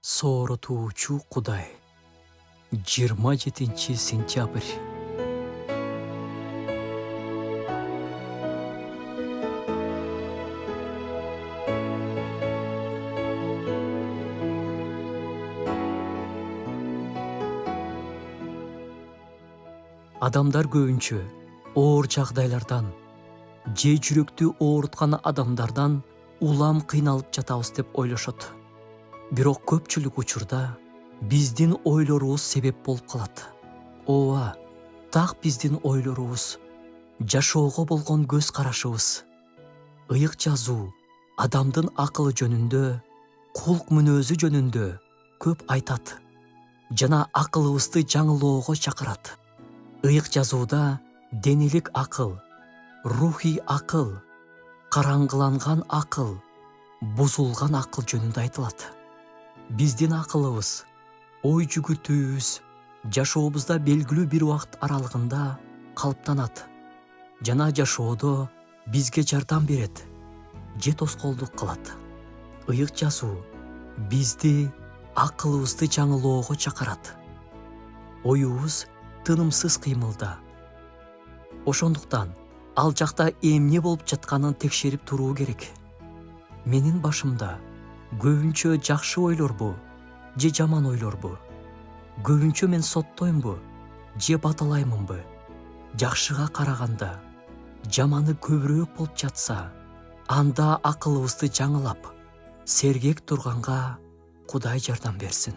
Сооротуучу Кудай. 27-сентябрь. Адамдар көбүнчө оор жагдайлардан же жүрөктү ооруткан адамдардан улам кыйналып жатабыз деп ойлошот. Бирок көпчүлүк учурда биздин ойлорубуз себеп болуп калат. Ооба, так биздин ойлорубуз, жашоого болгон көз карашыбыз. Ыйык жазуу адамдын акылы жөнүндө, кулк мүнөзү жөнүндө көп айтат жана акылыбызды жаңылоого чакырат. Ыйык жазууда денелик акыл, рухий акыл, караңгыланган акыл, бузулган акыл жөнүндө айтылат. Биздин акылыбыз, ой жүгүртүүбүз жашообузда белгилүү бир убакыт аралыгында калыптанат жана жашоодо бизге жардам берет же тоскоолдук кылат. Ыйык жазуу бизди акылыбызды жаңылоого чакырат. Оюбуз тынымсыз кыймылда. Ошондуктан ал жакта эмне болуп жатканын текшерип туруу керек. Менин башымда көбүнчө жакшы ойлорбу же жаман ойлорбу? Көбүнчө мен соттоймбу же баталаймынбы? Жакшыга караганда жаманы көбүрөөк болуп жатса, анда акылыбызды жаңылап, сергек турганга Кудай жардам берсин.